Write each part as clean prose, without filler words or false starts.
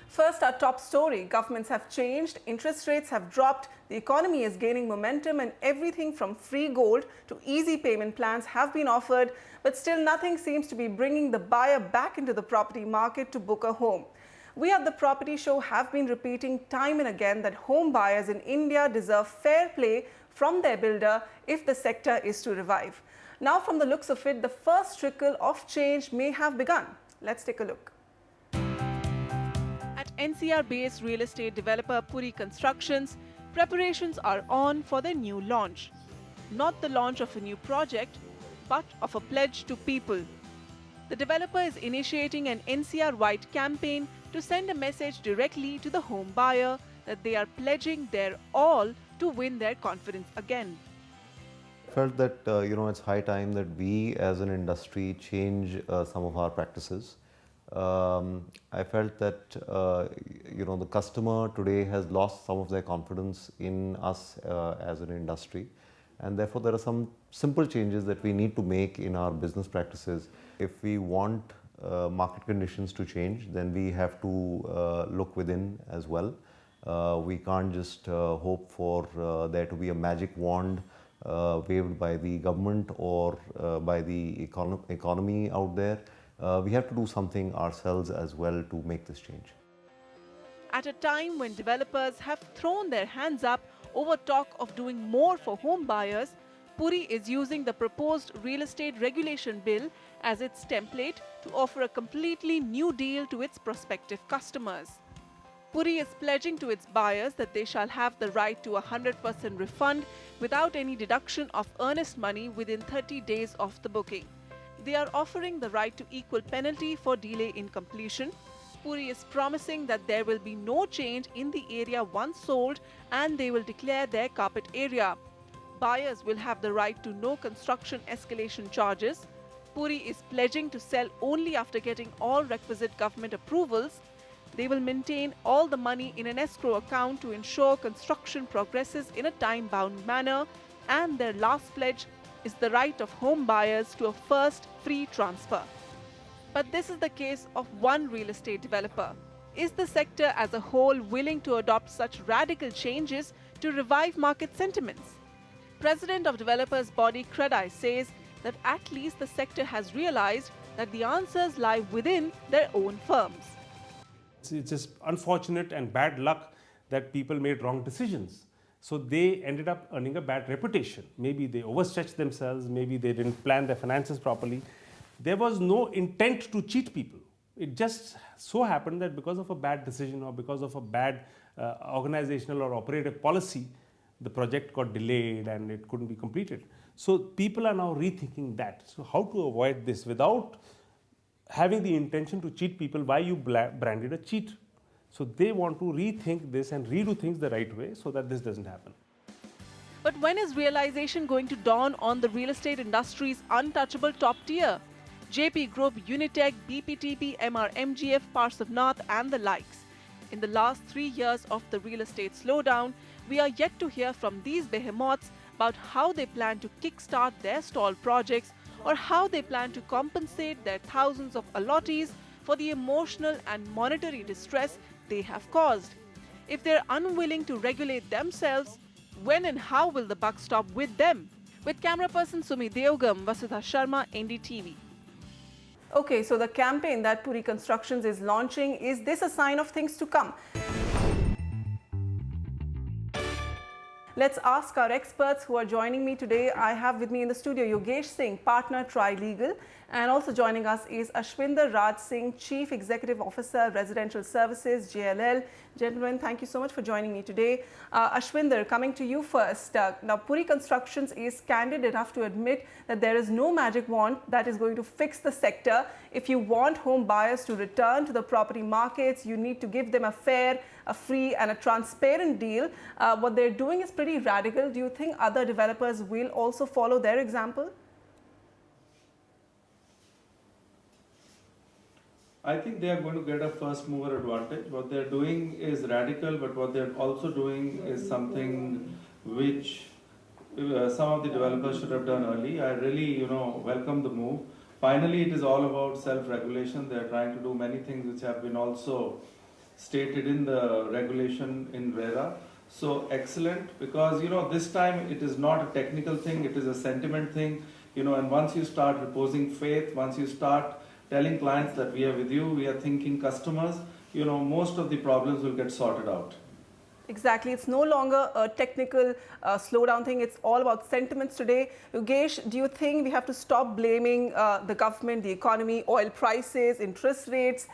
First, our top story. Governments have changed, interest rates have dropped, the economy is gaining momentum, and everything from free gold to easy payment plans have been offered, but still nothing seems to be bringing the buyer back into the property market to book a home. We at the Property Show have been repeating time and again that home buyers in India deserve fair play from their builder if the sector is to revive. Now, from the looks of it, the first trickle of change may have begun. Let's take a look. At NCR-based real estate developer Puri Constructions, preparations are on for their new launch. Not the launch of a new project, but of a pledge to people. The developer is initiating an NCR-wide campaign to send a message directly to the home buyer that they are pledging their all to win their confidence again. I felt that it's high time that we as an industry change some of our practices. I felt that the customer today has lost some of their confidence in us as an industry, and therefore there are some simple changes that we need to make in our business practices. If we want market conditions to change, then we have to look within as well. We can't just hope for there to be a magic wand waved by the government or by the economy out there. We have to do something ourselves as well to make this change. At a time when developers have thrown their hands up over talk of doing more for home buyers, Puri is using the proposed real estate regulation bill as its template to offer a completely new deal to its prospective customers. Puri is pledging to its buyers that they shall have the right to a 100% refund without any deduction of earnest money within 30 days of the booking. They are offering the right to equal penalty for delay in completion. Puri is promising that there will be no change in the area once sold, and they will declare their carpet area. Buyers will have the right to no construction escalation charges. Puri is pledging to sell only after getting all requisite government approvals. They will maintain all the money in an escrow account to ensure construction progresses in a time-bound manner, and their last pledge is the right of home buyers to a first free transfer. But this is the case of one real estate developer. Is the sector as a whole willing to adopt such radical changes to revive market sentiments? President of developers body CREDAI says that at least the sector has realized that the answers lie within their own firms. It's just unfortunate and bad luck that people made wrong decisions. So they ended up earning a bad reputation. Maybe they overstretched themselves, maybe they didn't plan their finances properly. There was no intent to cheat people. It just so happened that because of a bad decision or because of a bad organizational or operative policy, the project got delayed and it couldn't be completed. So people are now rethinking that. So how to avoid this without having the intention to cheat people? Why you branded a cheat? So they want to rethink this and redo things the right way so that this doesn't happen. But when is realization going to dawn on the real estate industry's untouchable top tier? JP Group, Unitech, BPTP, MRMGF, Parts of North and the likes. In the last 3 years of the real estate slowdown, we are yet to hear from these behemoths about how they plan to kickstart their stalled projects or how they plan to compensate their thousands of allottees for the emotional and monetary distress they have caused. If they're unwilling to regulate themselves, when and how will the buck stop with them? With camera person Sumi Deogam, Vasudha Sharma, NDTV. Okay, so the campaign that Puri Constructions is launching, is this a sign of things to come? Let's ask our experts who are joining me today. I have with me in the studio Yogesh Singh, partner Tri-Legal, and also joining us is Ashwinder Raj Singh, Chief Executive Officer, Residential Services, JLL. Gentlemen, thank you so much for joining me today. Ashwinder, coming to you first. Now, Puri Constructions is candid enough to admit that there is no magic wand that is going to fix the sector. If you want home buyers to return to the property markets, you need to give them a fair, a free and a transparent deal. What they're doing is pretty radical. Do you think other developers will also follow their example? I think they are going to get a first mover advantage. What they're doing is radical, but what they're also doing is something which some of the developers should have done early. I really, welcome the move. Finally, it is all about self-regulation. They're trying to do many things which have been also stated in the regulation in RERA. So excellent, because this time it is not a technical thing, it is a sentiment thing, and once you start reposing faith, once you start telling clients that we are with you, we are thinking customers, most of the problems will get sorted out. Exactly. It's no longer a technical slowdown thing. It's all about sentiments today. Yogesh, do you think we have to stop blaming the government, the economy, oil prices, interest rates?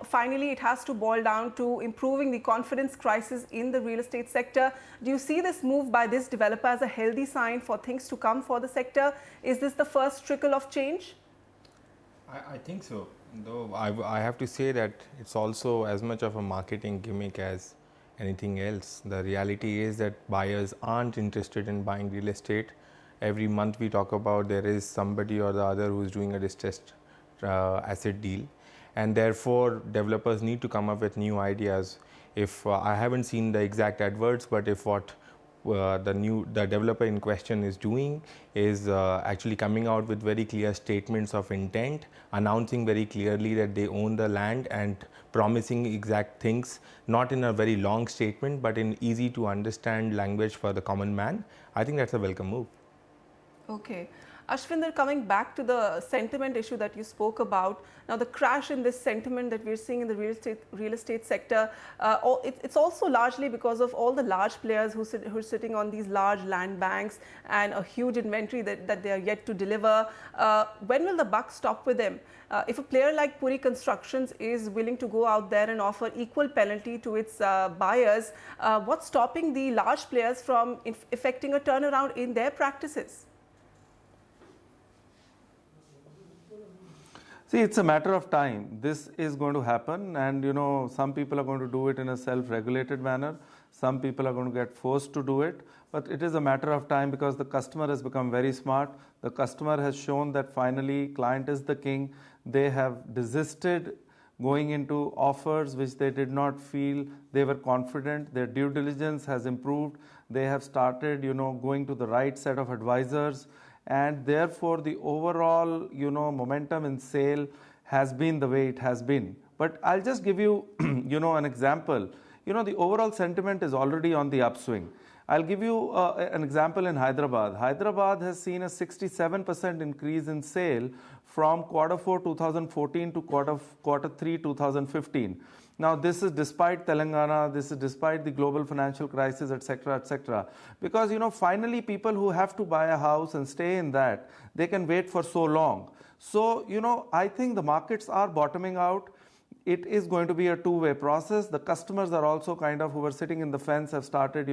Finally, it has to boil down to improving the confidence crisis in the real estate sector. Do you see this move by this developer as a healthy sign for things to come for the sector? Is this the first trickle of change? I think so. Though I have to say that it's also as much of a marketing gimmick as anything else. The reality is that buyers aren't interested in buying real estate. Every month we talk about there is somebody or the other who's doing a distressed asset deal, and therefore developers need to come up with new ideas. If I haven't seen the exact adverts, but if what the developer in question is doing is actually coming out with very clear statements of intent, announcing very clearly that they own the land and promising exact things, not in a very long statement but in easy to understand language for the common man. I think that's a welcome move. Okay. Ashwinder, coming back to the sentiment issue that you spoke about, now the crash in this sentiment that we're seeing in the real estate sector, it's also largely because of all the large players who are sitting on these large land banks and a huge inventory that they are yet to deliver. When will the buck stop with them? If a player like Puri Constructions is willing to go out there and offer equal penalty to its buyers, what's stopping the large players from effecting a turnaround in their practices? See, it's a matter of time. This is going to happen, and some people are going to do it in a self-regulated manner. Some people are going to get forced to do it, but it is a matter of time because the customer has become very smart. The customer has shown that finally client is the king. They have desisted going into offers which they did not feel they were confident. Their due diligence has improved. They have started, going to the right set of advisors. And therefore, the overall, momentum in sale has been the way it has been. But I'll just give you, an example. The overall sentiment is already on the upswing. I'll give you an example in Hyderabad. Hyderabad has seen a 67% increase in sale from Q4 2014 to Q3 2015. Now, this is despite Telangana, this is despite the global financial crisis, etc. Because, finally people who have to buy a house and stay in that, they can wait for so long. So, I think the markets are bottoming out. It is going to be a two-way process. The customers are also who were sitting in the fence have started,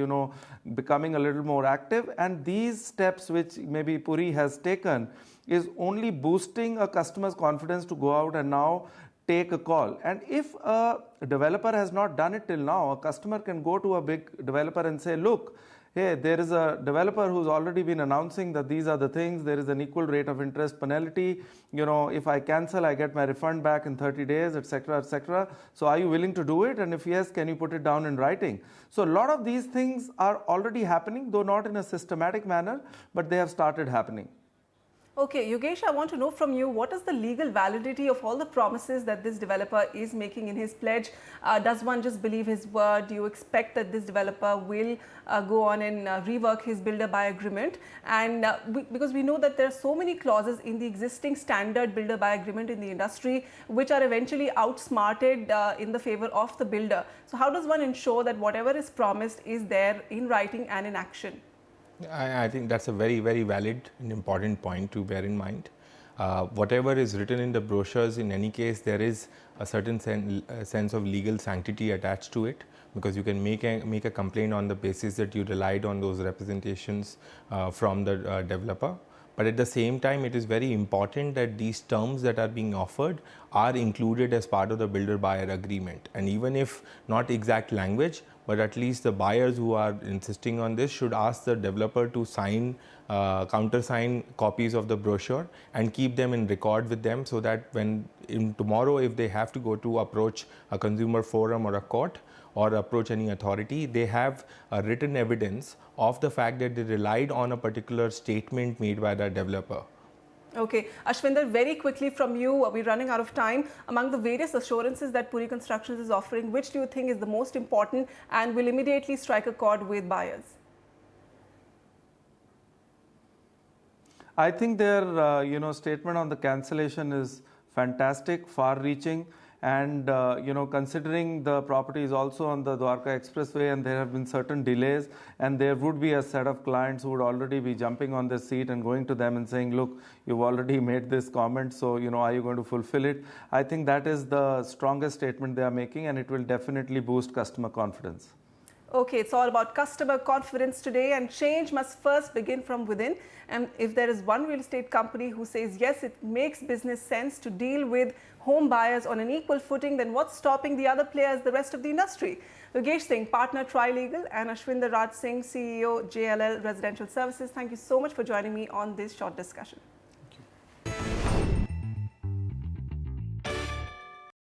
becoming a little more active. And these steps which maybe Puri has taken is only boosting a customer's confidence to go out and now take a call. And if a developer has not done it till now, a customer can go to a big developer and say, look, hey, there is a developer who's already been announcing that these are the things, there is an equal rate of interest penalty, if I cancel, I get my refund back in 30 days, etc. So are you willing to do it? And if yes, can you put it down in writing? So a lot of these things are already happening, though not in a systematic manner, but they have started happening. Okay, Yogesh, I want to know from you, what is the legal validity of all the promises that this developer is making in his pledge? Does one just believe his word? Do you expect that this developer will go on and rework his builder-buy agreement? And because we know that there are so many clauses in the existing standard builder-buy agreement in the industry, which are eventually outsmarted in the favor of the builder. So how does one ensure that whatever is promised is there in writing and in action? I think that's a very, very valid and important point to bear in mind. Whatever is written in the brochures, in any case, there is a certain sense of legal sanctity attached to it, because you can make a complaint on the basis that you relied on those representations from the developer. But at the same time, it is very important that these terms that are being offered are included as part of the builder-buyer agreement. And even if not exact language, but at least the buyers who are insisting on this should ask the developer to sign, countersign copies of the brochure and keep them in record with them, so that when tomorrow if they have to go to approach a consumer forum or a court or approach any authority, they have a written evidence of the fact that they relied on a particular statement made by the developer. Okay, Ashwinder, very quickly from you, we're running out of time. Among the various assurances that Puri Constructions is offering, which do you think is the most important and will immediately strike a chord with buyers? I think their statement on the cancellation is fantastic, far-reaching, and considering the property is also on the Dwarka Expressway and there have been certain delays, and there would be a set of clients who would already be jumping on their seat and going to them and saying, look, you've already made this comment, so are you going to fulfill it? I think that is the strongest statement they are making, and it will definitely boost customer confidence. Okay, it's all about customer confidence today, and change must first begin from within. And if there is one real estate company who says, yes, it makes business sense to deal with home buyers on an equal footing, then what's stopping the other players, the rest of the industry? Yogesh Singh, partner Trilegal, and Ashwinder Raj Singh, CEO, JLL Residential Services, thank you so much for joining me on this short discussion.